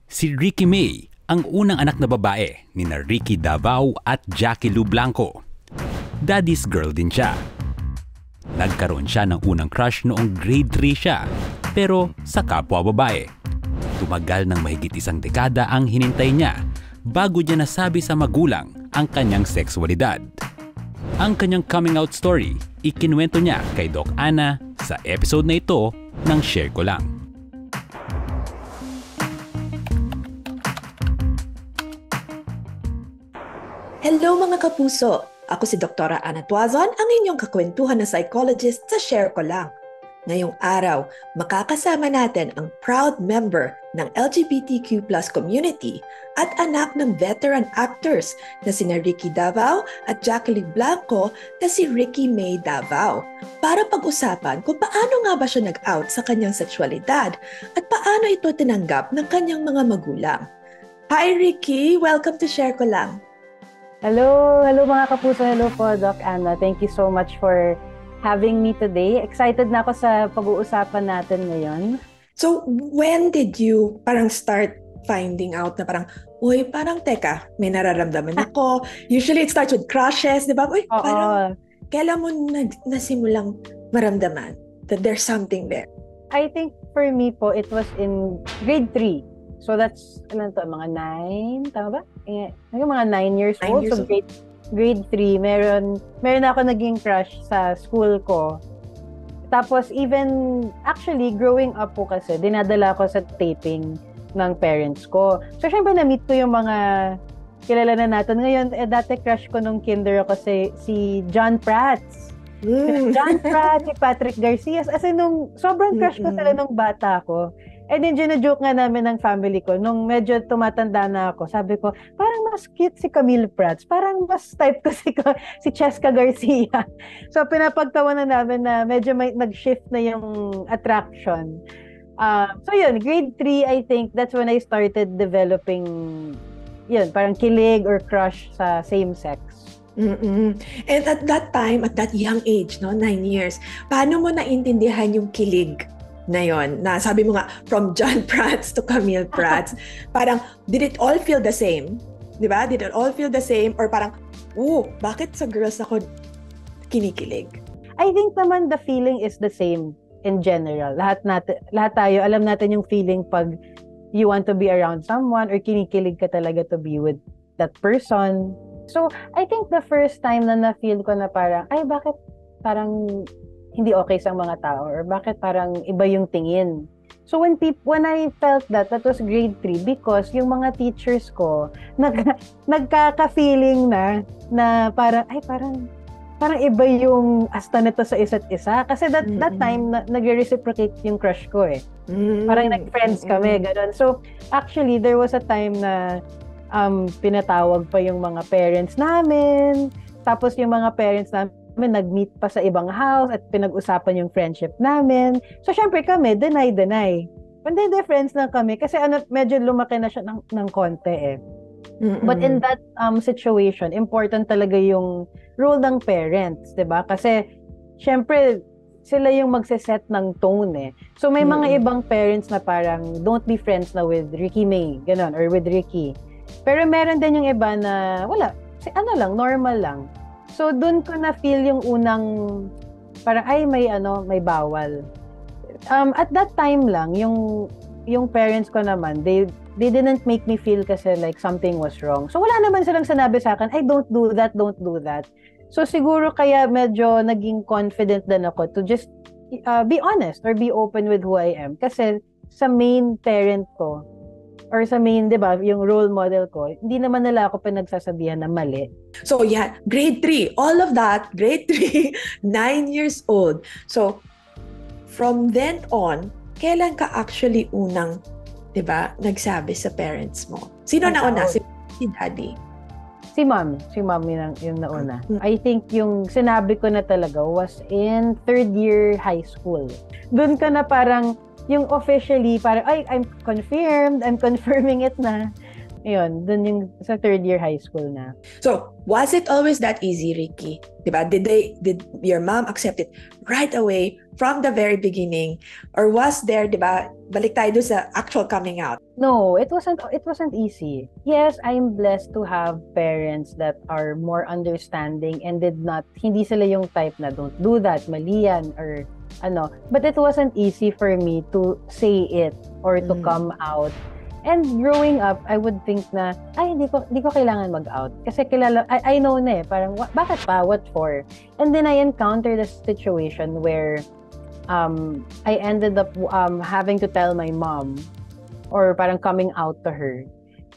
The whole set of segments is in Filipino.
Si Ricky May, ang unang anak na babae ni na Ricky Davao at Jackie Lou Blanco. Daddy's girl din siya. Nagkaroon siya ng unang crush noong grade 3 siya, pero sa kapwa babae. Tumagal ng mahigit isang dekada ang hinintay niya bago niya nasabi sa magulang ang kanyang sexualidad. Ang kanyang coming out story, ikinuwento niya kay Doc Ana sa episode na ito ng Share Ko Lang. Hello mga kapuso! Ako si Dr. Ana Tuazon, ang inyong kakwentuhan na psychologist sa Share Ko Lang. Ngayong araw, makakasama natin ang proud member ng LGBTQ+ community at anak ng veteran actors na sina Ricky Davao at Jackie Blanco na si Ricky May Davao para pag-usapan kung paano nga ba siya nag-out sa kanyang sexualidad at paano ito tinanggap ng kanyang mga magulang. Hi Ricky! Welcome to Share Ko Lang! Hello mga kapuso. Hello po, Doc Ana. Thank you so much for having me today. Excited na ako sa pag-uusapan natin ngayon. So, when did you parang start finding out na parang, uy, parang teka, may nararamdaman ako. Usually it starts with crushes, di ba? Uy, parang, kailan mo nasimulang maramdaman that there's something there? I think for me po, it was in grade 3. So that's, mga 9, tama ba? Mga 9 years old. So grade 3, meron ako naging crush sa school ko. Tapos even, actually, growing up po kasi, dinadala ko sa taping ng parents ko. So syempre, na-meet ko yung mga kilala na natin. Ngayon, dati crush ko nung kinder ako si John Prats. John Prats, si Patrick Garcia. As in, sobrang crush ko sila nung bata ko. And then, joke nga namin ng family ko, nung medyo tumatanda na ako, sabi ko, parang mas cute si Camille Prats, parang mas type ko si Cheska Garcia. So, pinapagtawanan namin na medyo nag-shift na yung attraction. So, yun, grade 3, I think, that's when I started developing, yun, parang kilig or crush sa same sex. Mm-mm. And at that time, at that young age, 9 years, paano mo naintindihan yung kilig na yon? Na sabi mo nga, from John Prats to Camille Prats, parang, did it all feel the same? Di ba? Did it all feel the same? Or parang, bakit sa girls ako kinikilig? I think naman the feeling is the same in general. Lahat tayo, alam natin yung feeling pag you want to be around someone or kinikilig ka talaga to be with that person. So, I think the first time na na-feel ko na parang, bakit parang hindi okay sa mga tao or bakit parang iba yung tingin. So when I felt that was grade 3 because yung mga teachers ko nagkaka-feeling na parang parang iba yung asta nito sa isa't isa kasi that time nag-reciprocate yung crush ko eh. Parang nag-friends kami ganun. So actually there was a time na pinatawag pa yung mga parents namin, tapos yung mga parents namin nag-meet pa sa ibang house at pinag-usapan yung friendship namin. So, syempre kami, deny. And then, friends na kami kasi medyo lumaki na siya ng konti eh. But in that situation, important talaga yung role ng parents, diba? Kasi, syempre, sila yung magse-set ng tone eh. So, may mga ibang parents na parang, don't be friends na with Ricky May, ganon, or with Ricky. Pero meron din yung iba na, wala, normal lang. So, dun ko na-feel yung unang, parang, may bawal. At that time lang, yung parents ko naman, they didn't make me feel kasi like something was wrong. So, wala naman silang sinabi sa akin, don't do that. So, siguro kaya medyo naging confident din ako to just be honest or be open with who I am. Kasi sa main parent ko, or sa main, di ba, yung role model ko, hindi naman nila ako pinagsasabihan na mali. So, yeah, grade 3. All of that, grade 3, 9 years old. So, from then on, kailan ka actually unang, di ba, nagsabi sa parents mo? Sino nauna? Si daddy? Si mom yung nauna. I think yung sinabi ko na talaga was in 3rd year high school. Doon ka na parang, yung officially, parang, I'm confirmed, I'm confirming it na. Yun, dun yung sa third year high school na. So, was it always that easy, Ricky? Diba? Did your mom accept it right away from the very beginning? Or was there, diba, balik tayo doon sa actual coming out? No, it wasn't easy. Yes, I'm blessed to have parents that are more understanding and hindi sila yung type na don't do that, mali yan, or ano. But it wasn't easy for me to say it or to come out. And growing up, I would think na, hindi ko kailangan mag-out. Kasi I know na parang, bakit pa? What for? And then I encountered a situation where I ended up having to tell my mom or parang coming out to her.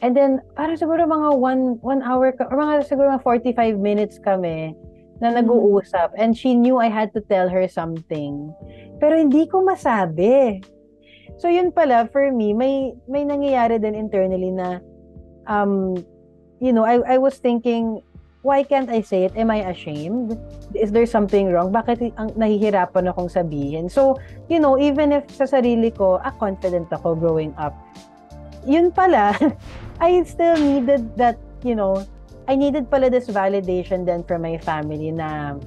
And then, parang siguro mga one hour, or mga siguro mga 45 minutes kami na nag-uusap. And she knew I had to tell her something. Pero hindi ko masabi. So yun pala, for me, may nangyayari din internally na, I was thinking, why can't I say it? Am I ashamed? Is there something wrong? Bakit nahihirapan akong sabihin? So, even if sa sarili ko, confident ako growing up, yun pala, I still needed that, I needed pala this validation then from my family na,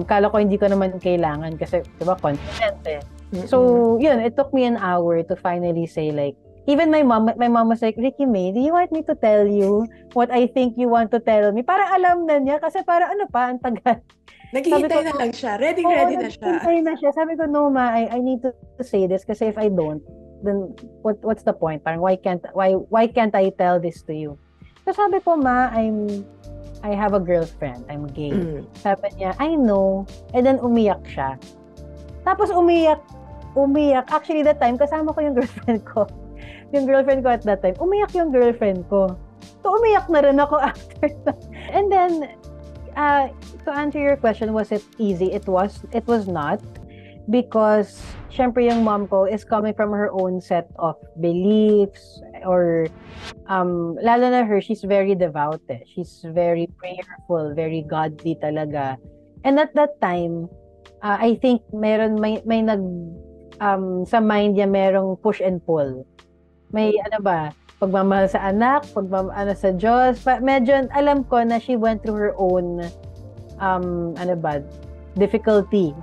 kala ko hindi ko naman kailangan kasi, diba, confident eh. So, yun, it took me an hour to finally say like, even my mom was like, Ricky May, do you want me to tell you what I think you want to tell me? Parang alam na niya, kasi parang ang tagal. Naghihintay na lang siya. Ready na siya. Naghihintay na siya. Sabi ko, no ma, I need to say this kasi if I don't, then what's the point? Parang why can't I tell this to you? So sabi ko, ma, I have a girlfriend. I'm gay. Sabi niya, I know. And then umiyak siya. Tapos umiyak. Actually, that time, kasama ko yung girlfriend ko. Yung girlfriend ko at that time, umiyak yung girlfriend ko. So, umiyak na rin ako after that. And then, to answer your question, was it easy? It was not. Because, syempre yung mom ko is coming from her own set of beliefs or, lalo na her, she's very devout. She's very prayerful, very godly talaga. And at that time, I think may sa mind niya merong push and pull. May pagmamahal sa anak, sa Diyos. Medyo alam ko na she went through her own difficulty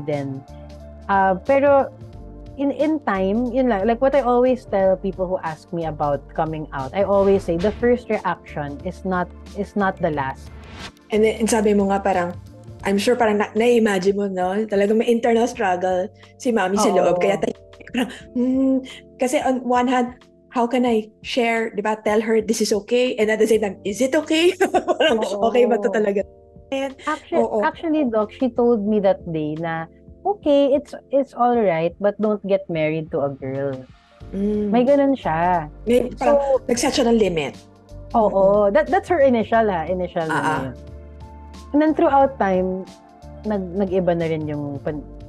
din. Pero in time, yun lang, like what I always tell people who ask me about coming out, I always say the first reaction is not the last. And then sabi mo nga parang I'm sure parang na-imagine mo, no? Talagang may internal struggle si Mami sa loob. Kaya parang, kasi on one hand, how can I share, di ba? Tell her this is okay. And at the same time, is it okay? Parang, okay ba ito talaga? And, actually, Doc, she told me that day na, okay, it's all right, but don't get married to a girl. May ganun siya. Parang, nag-set siya ng limit. Oo. That's her initial na yun. And then throughout time, nag-iba na rin yung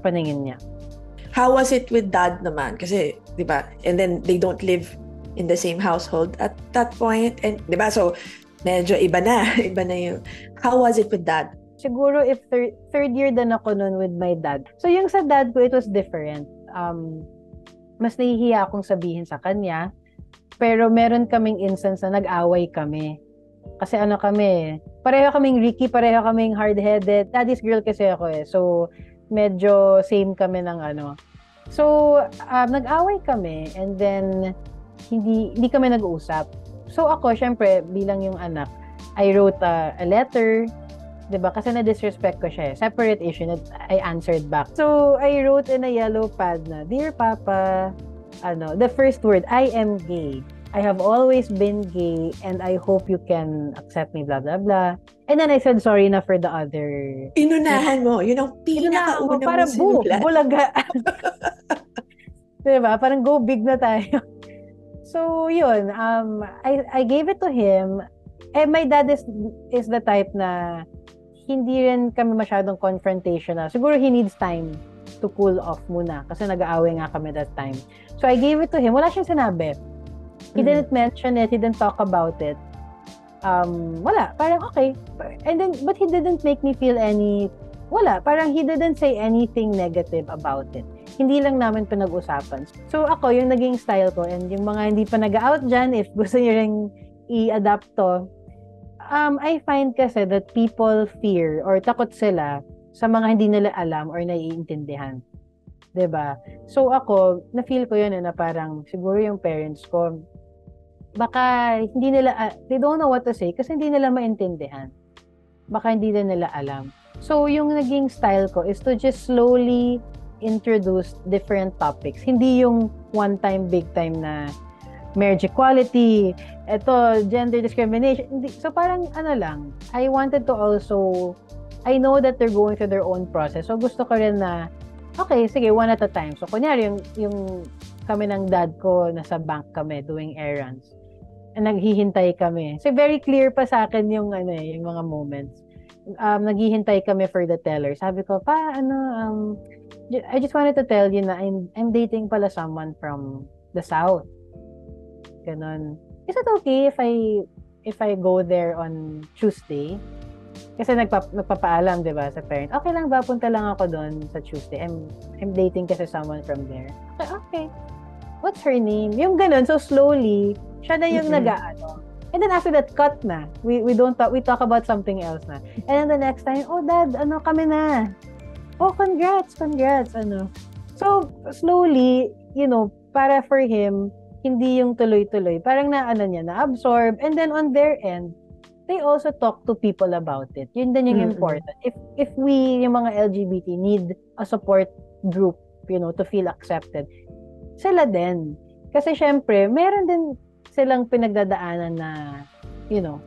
paningin niya. How was it with dad naman? Kasi, di ba, and then they don't live in the same household at that point. And, di ba, so, medyo iba na yung, how was it with dad? Siguro if third year din ako nun with my dad. So yung sa dad ko, it was different. Mas nahihiya akong sabihin sa kanya. Pero meron kaming instance na nag-away kami. Kasi pareho kaming Ricky, pareho kaming hard-headed. Daddy's girl kasi ako eh. So, medyo same kami ng So, nag-away kami and then hindi kami nag-uusap. So, ako, syempre, bilang yung anak, I wrote a letter, diba? Kasi na-disrespect ko siya. Separate issue na I answered back. So, I wrote in a yellow pad na, Dear Papa, the first word, I am gay. I have always been gay and I hope you can accept me, blah, blah, blah. And then I said sorry na for the other. Inunahan mo. Yun ang pinakauna mo para sinulat. Bulaga. Diba? Parang go big na tayo. So, yun. I gave it to him. My dad is the type na hindi rin kami masyadong confrontational. Siguro he needs time to cool off muna kasi nag-aaway nga kami that time. So, I gave it to him. Wala siyang sinabi. He didn't mention it. He didn't talk about it. Wala. Parang okay. And then, but he didn't make me feel wala. Parang he didn't say anything negative about it. hindi lang namin pinag-usapan. So ako, yung naging style ko, and yung mga hindi pa nag-out dyan, if gusto nyo rin i-adapt to, I find kasi that people fear or takot sila sa mga hindi nila alam or naiintindihan. 'Di ba? So ako, na-feel ko yun na parang siguro yung parents ko, baka hindi nila, they don't know what to say kasi hindi nila maintindihan. Baka hindi din nila alam. So yung naging style ko is to just slowly introduce different topics. Hindi yung one time, big time na marriage equality, eto, gender discrimination. So parang lang, I wanted to also, I know that they're going through their own process. So gusto ko rin na, okay, sige, one at a time. So kunyari, yung kami ng dad ko, nasa bank kami doing errands. And naghihintay kami. So very clear pa sa akin yung yung mga moments. Naghihintay kami for the teller. Sabi ko, I just wanted to tell you na I'm dating pala someone from the South. Ganon. Is it okay if I go there on Tuesday? Kasi nagpapaalam, 'di ba, sa parent. Okay lang ba, punta lang ako doon sa Tuesday. I'm dating kasi someone from there. Okay. What's her name? Yung ganon. So slowly, siya na yung nag-aano. And then after that, cut na. We don't talk, we talk about something else na. And then the next time, oh dad, kami na. Oh, congrats. So slowly, para for him, hindi yung tuloy-tuloy. Parang na-absorb. And then on their end, they also talk to people about it. Yun din yung important. If we, yung mga LGBT, need a support group, to feel accepted, sila din. Kasi syempre, meron din silang pinagdadaanan na,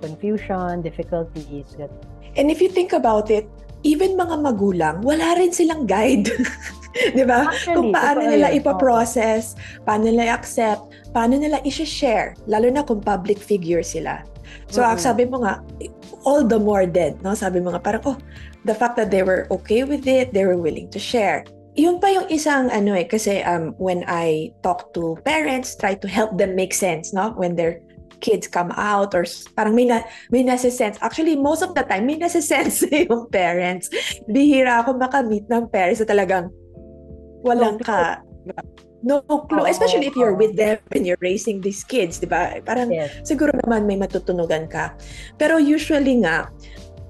confusion, difficulties. And if you think about it, even mga magulang, wala rin silang guide. Di ba? Kung paano nila ipaprocess, paano nila i-accept, paano nila i-share, lalo na kung public figure sila. So, sabi mo nga, all the more dead, no? Sabi mo nga, parang, the fact that they were okay with it, they were willing to share. Yun pa yung isang, kasi when I talk to parents, try to help them make sense, no? When their kids come out or parang may nasa-sense. Actually, most of the time, may nasa-sense yung parents. Bihira ako makamit ng parents na talagang walang no clue. Especially if you're with them and you're raising these kids, di ba? Parang siguro naman may matutunugan ka. Pero usually nga,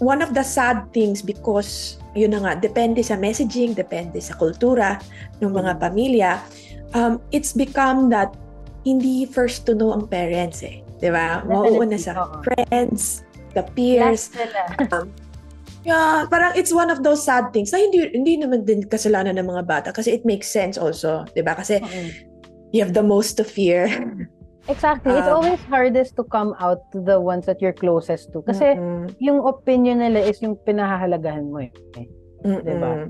one of the sad things because, yun na nga, depende sa messaging, depende sa kultura ng mga pamilya, it's become that hindi first to know ang parents di ba? Mauuna sa friends, the peers. Parang it's one of those sad things na hindi naman din kasalanan ng mga bata kasi it makes sense also, 'di ba? Kasi you have the most to fear. Exactly. It's always hardest to come out to the ones that you're closest to kasi yung opinion nila is yung pinahahalagahan mo 'di ba?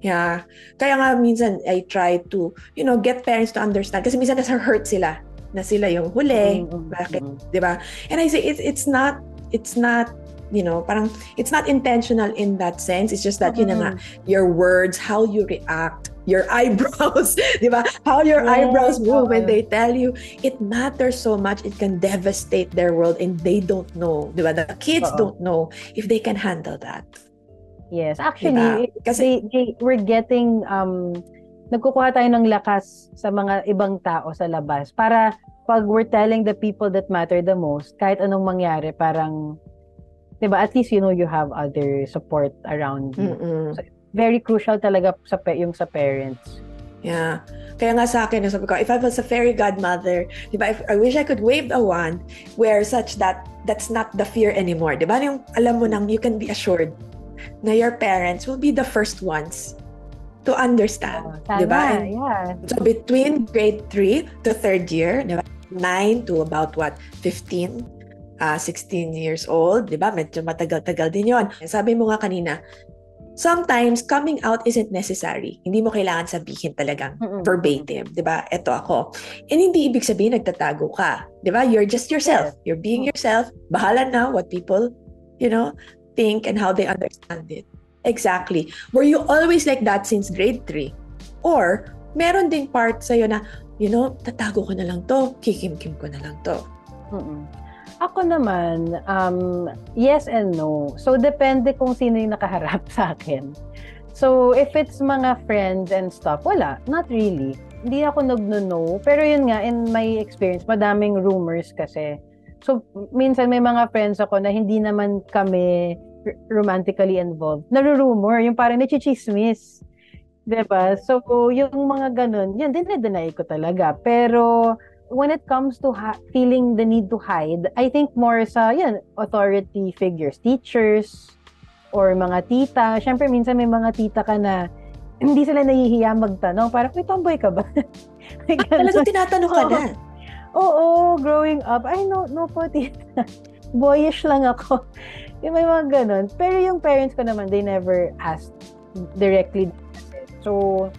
Yeah. Kaya nga minsan I try to, get parents to understand kasi minsan hurt sila na sila yung huli. Bakit, 'di ba? And I say it's not parang it's not intentional in that sense. It's just that your words, how you react, your eyebrows, 'di ba? How your eyebrows move when they tell you, it matters so much. It can devastate their world and they don't know, 'di ba? The kids don't know if they can handle that. Yes, actually, diba? Kasi we're getting nagkukuha tayo ng lakas sa mga ibang tao sa labas para pag we're telling the people that matter the most, kahit anong mangyari, parang, diba, at least you have other support around you. So, very crucial talaga sa parents. Yeah. Kaya nga sa akin, sabi ko, if I was a fairy godmother, diba, I wish I could wave a wand where such that that's not the fear anymore. Diba, yung alam mo nang you can be assured na your parents will be the first ones to understand, di ba? Yeah. So between grade 3 to 3rd year, di ba? 9 to about 15, 16 years old, di ba? Medyo matagal-tagal din yon. Sabi mo nga kanina, sometimes coming out isn't necessary. Hindi mo kailangan sabihin talagang verbatim, di ba? Ito ako. And hindi ibig sabihin nagtatago ka, di ba? You're just yourself. Yes. You're being yourself. Bahala na what people, think and how they understand it. Exactly. Were you always like that since grade 3? Or, meron ding part sa'yo na, tatago ko na lang to, kikim-kim ko na lang to. Ako naman, yes and no. So, depende kung sino yung nakaharap sa akin. So, if it's mga friends and stuff, wala. Not really. Hindi ako nagno-know. Pero yun nga, in my experience, madaming rumors kasi. So, minsan may mga friends ako na hindi naman kami romantically involved. Narurumor, yung parang nachichismis. Diba? So, yung mga ganun, yun, dinedeny ko talaga. Pero, when it comes to feeling the need to hide, I think more sa, yun, authority figures, teachers, or mga tita. Siyempre, minsan may mga tita ka na hindi sila nahihiya magtanong. Parang, may tomboy ka ba? Talagang tinatanong ka na? Oo, growing up. Ay, no po, tita. Boyish lang ako. Yung may mga ganun. Pero yung parents ko naman, they never asked directly. So,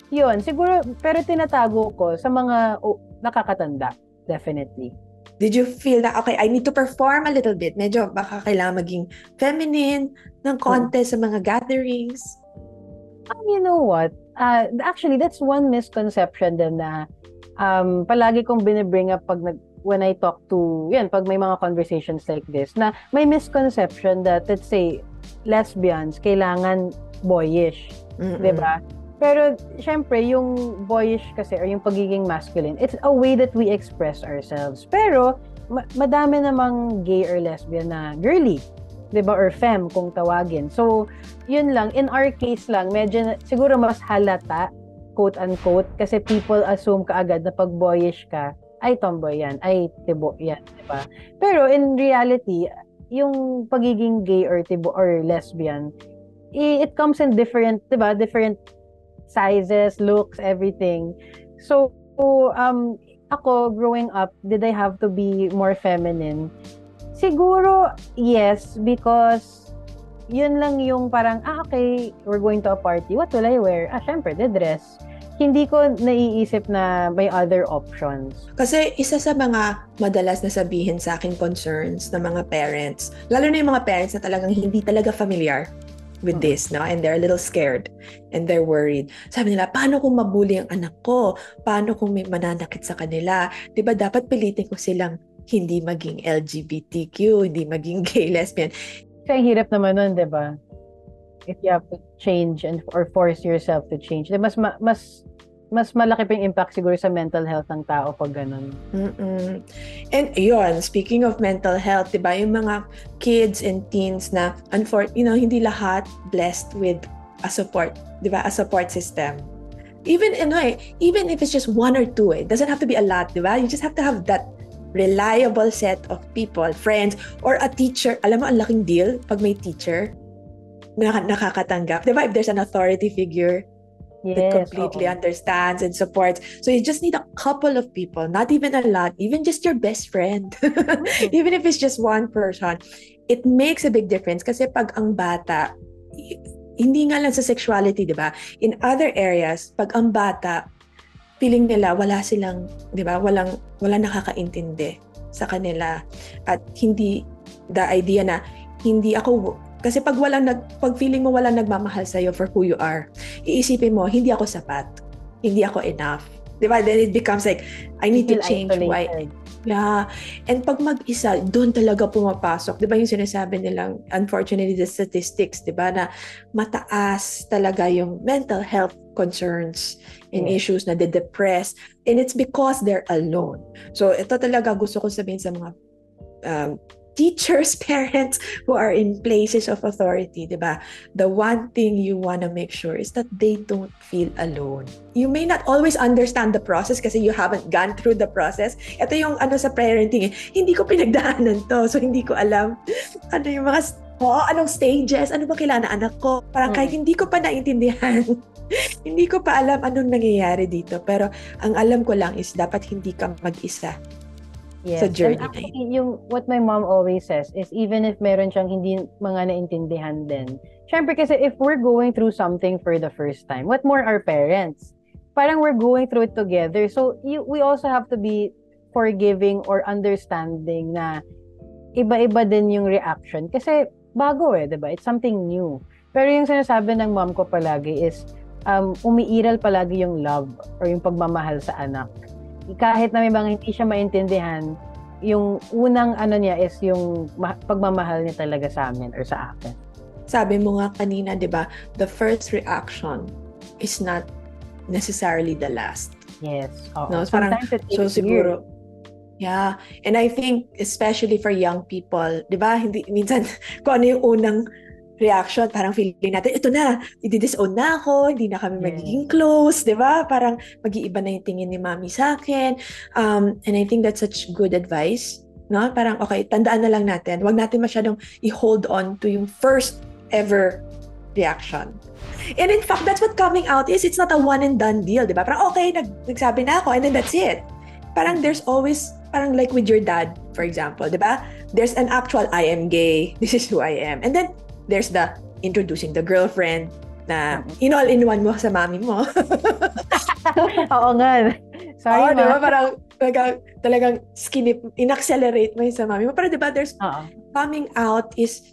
yun. Siguro, pero tinatago ko sa mga nakakatanda. Definitely. Did you feel that, okay, I need to perform a little bit? Medyo baka kailangan maging feminine ng konti sa mga gatherings? You know what? Actually, that's one misconception din na palagi kong binibring up when I talk to, pag may mga conversations like this, na may misconception that, let's say, lesbians, kailangan boyish. Diba? Pero, syempre, yung boyish kasi, or yung pagiging masculine, it's a way that we express ourselves. Pero, madami namang gay or lesbian na girly. Diba? Or femme, kung tawagin. So, yun lang. In our case lang, medyo, siguro mas halata, quote-unquote, kasi people assume kaagad na pag boyish ka, ay tomboy yan, ay tibo yan. Diba? Pero, in reality, yung pagiging gay or tibo or lesbian, it comes in different, diba? Different sizes, looks, everything. So, ako, growing up, did I have to be more feminine? Siguro, yes, because yun lang yung parang, okay, we're going to a party. What will I wear? Syempre, the dress. Hindi ko naiisip na may other options. Kasi isa sa mga madalas na sabihin sa akin concerns ng mga parents, lalo na yung mga parents na talagang hindi talaga familiar with this, no? And they're a little scared and they're worried. Sabi nila, paano kung mabully ang anak ko? Paano kung may mananakit sa kanila? Diba dapat pilitin ko silang hindi maging LGBTQ, hindi maging gay, lesbian. Kaya hirap naman nun, diba? If you have to change or force yourself to change. Diba, mas malaki pa yung impact siguro sa mental health ng tao pag ganun. And yun, speaking of mental health, diba, yung mga kids and teens na, hindi lahat blessed with a support, diba, a support system. Even if it's just one or two, it doesn't have to be a lot, diba? You just have to have that reliable set of people, friends, or a teacher. Alam mo, ang laking deal pag may teacher na nakakatanggap. Diba, if there's an authority figure, that completely understands and supports. So you just need a couple of people, not even a lot, even just your best friend. Even if it's just one person, it makes a big difference. Kasi pag ang bata, hindi nga lang sa sexuality, di ba? In other areas, pag ang bata, feeling nila wala silang, di ba? Wala nakakaintindi sa kanila. At hindi, the idea na hindi ako. Kasi pag feeling mo walang nagmamahal sa'yo for who you are, iisipin mo, hindi ako sapat. Hindi ako enough. Diba? Then it becomes like, I need to change who I am. Yeah. And pag mag-isa, doon talaga pumapasok. Diba yung sinasabi nilang, unfortunately, the statistics, diba, na mataas talaga yung mental health concerns and issues na de-depress. And it's because they're alone. So ito talaga gusto ko sabihin sa mga teachers, parents who are in places of authority, diba? The one thing you want to make sure is that they don't feel alone. You may not always understand the process kasi you haven't gone through the process. Ito yung sa parenting, hindi ko pinagdaanan to, so hindi ko alam yung mga anong stages, ano ba kailangan anak ko. Parang kahit hindi ko pa naintindihan, hindi ko pa alam anong nangyayari dito. Pero ang alam ko lang is dapat hindi ka mag-isa. Yes. Sa journey. And actually, what my mom always says is even if meron siyang hindi mga naintindihan din, syempre kasi if we're going through something for the first time, what more our parents? Parang we're going through it together. So we also have to be forgiving or understanding na iba-iba din yung reaction. Kasi bago diba? It's something new. Pero yung sinasabi ng mom ko palagi is umiiral palagi yung love or yung pagmamahal sa anak. Kahit na may mga hindi siya maintindihan, yung unang niya is yung pagmamahal niya talaga sa amin or sa akin. sabi mo nga kanina, di ba, the first reaction is not necessarily the last. Yes. No? Parang, so siguro, yeah. And I think, especially for young people, di ba, minsan, kung ano yung unang reaction, parang feeling natin, ito na, i-disown na ako, hindi na kami magiging close, di ba? Parang mag-iiba na yung tingin ni mami sa akin. And I think that's such good advice. No? Parang, okay, tandaan na lang natin. Huwag natin masyadong i-hold on to yung first ever reaction. And in fact, that's what coming out is. It's not a one and done deal, di ba? Parang, okay, nagsabi na ako, and then that's it. Parang there's always, parang like with your dad, for example, di ba? There's an actual, I am gay, this is who I am. And then, there's the introducing the girlfriend na in-all-in-one mo sa mami mo. Oo nga. Sorry, diba? Parang talagang in-accelerate mo yung sa mami mo. Pero diba, there's coming out is,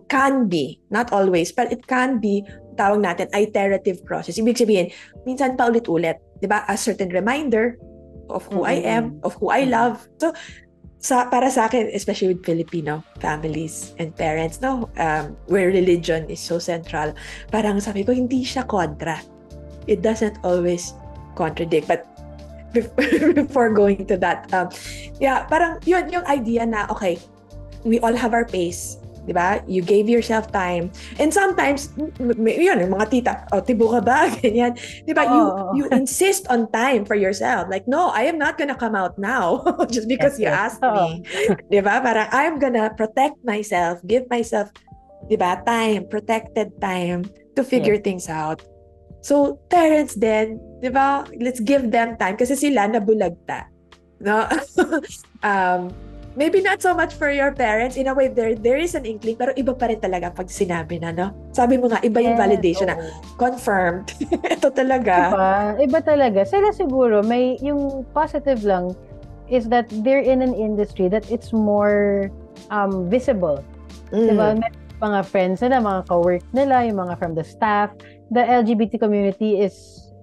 can be, not always, but it can be, tawag natin, iterative process. Ibig sabihin, minsan pa ulit-ulit, diba? A certain reminder of who I am, of who I love. So, para sa akin, especially with Filipino families and parents, no, where religion is so central, parang sabi ko, hindi siya kontra. It doesn't always contradict. But before going to that, parang yun yung idea na, okay, we all have our pace. Diba? You gave yourself time. And sometimes, yun, yung mga tita, tibo ka ba? Ganyan. Diba? You insist on time for yourself. Like, no, I am not gonna come out now just because you asked me. Diba? Parang, I'm gonna protect myself, give myself, diba, time, protected time to figure things out. So, parents then, diba, let's give them time kasi sila nabulagta. No? Maybe not so much for your parents. In a way, there is an inkling, pero iba pa rin talaga pag sinabi na, no? Sabi mo nga, iba yung validation na confirmed. Ito talaga. Iba talaga. Sila siguro, may yung positive lang is that they're in an industry that it's more visible. Diba? May mga friends nila, mga ka-work nila, yung mga from the staff. The LGBT community is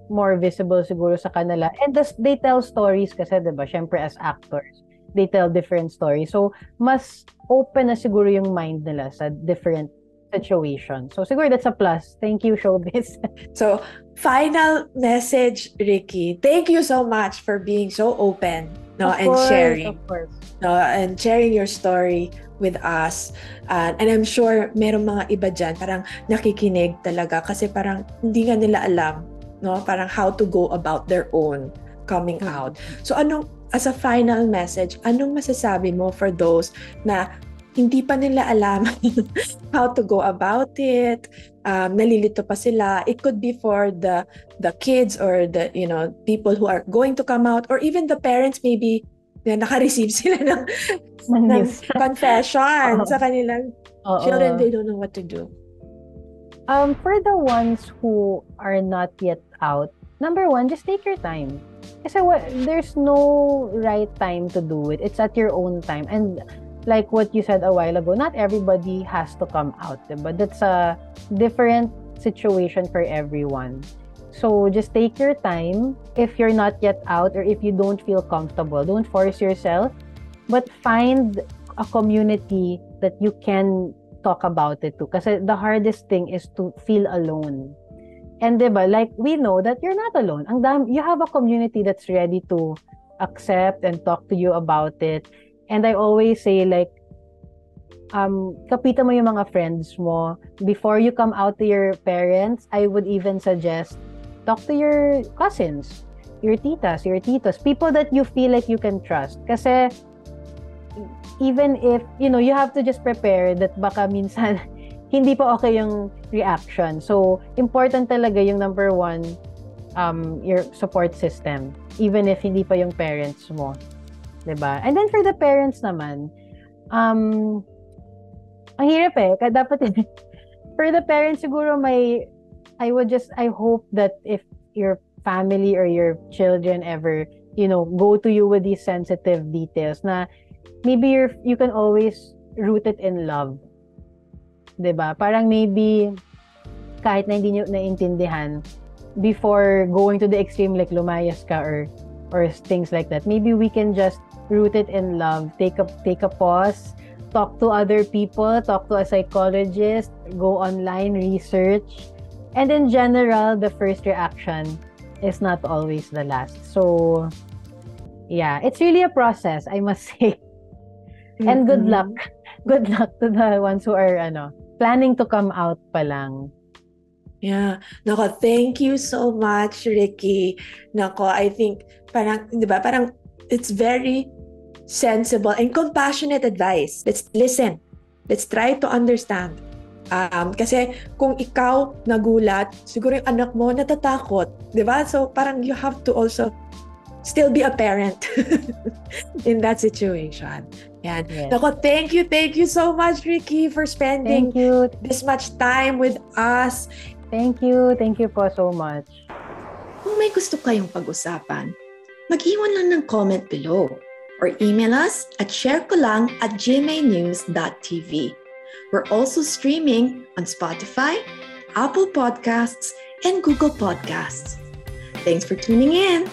more visible siguro sa kanila. And they tell stories kasi, diba? Syempre as actors. They tell different stories. So, mas open na siguro yung mind nila sa different situations. So, siguro that's a plus. Thank you, Showbiz. So, final message, Ricky. Thank you so much for being so open, no, and sharing. Of course. No, and sharing your story with us. And I'm sure merong mga iba dyan, parang nakikinig talaga kasi parang hindi nga nila alam, no, parang how to go about their own coming out. So, as a final message, anong masasabi mo for those na hindi pa nila alam how to go about it, nalilito pa sila? It could be for the kids or the people who are going to come out, or even the parents maybe na naka-receive sila ng confession sa kanilang children. They don't know what to do. For the ones who are not yet out, number one, just take your time. Kasi there's no right time to do it. It's at your own time. And like what you said a while ago, not everybody has to come out. But that's a different situation for everyone. So just take your time. If you're not yet out or if you don't feel comfortable, don't force yourself. But find a community that you can talk about it to. Kasi the hardest thing is to feel alone. And diba, like we know that you're not alone. You have a community that's ready to accept and talk to you about it. And I always say like, kapitan mo yung mga friends mo. Before you come out to your parents, I would even suggest talk to your cousins, your titas, your titos, people that you feel like you can trust. Kasi even if, you have to just prepare that baka minsan hindi pa okay yung reaction. So, important talaga yung number one, your support system. Even if hindi pa yung parents mo. Diba? And then for the parents naman, ang hirap dapat, for the parents siguro I hope that if your family or your children ever, go to you with these sensitive details na maybe you can always root it in love. Diba? Parang maybe kahit na hindi nyo naiintindihan before going to the extreme like lumayas ka or things like that, maybe we can just root it in love, take a pause, talk to other people, talk to a psychologist, go online, research. And in general, the first reaction is not always the last. So, yeah, it's really a process, I must say. And good luck. Good luck to the ones who are planning to come out pa lang. Yeah. Nako, thank you so much, Ricky. Nako, I think parang, di ba, parang it's very sensible and compassionate advice. Let's listen. Let's try to understand. Kasi kung ikaw nagulat, siguro yung anak mo natatakot, di ba? So parang you have to also still be a parent in that situation. Yan. Yes. Nako, thank you so much, Ricky, for spending this much time with us. Thank you po so much. Kung may gusto kayong pag-usapan, mag-iwan lang ng comment below or email us at sharekolang@gmanews.tv. We're also streaming on Spotify, Apple Podcasts, and Google Podcasts. Thanks for tuning in.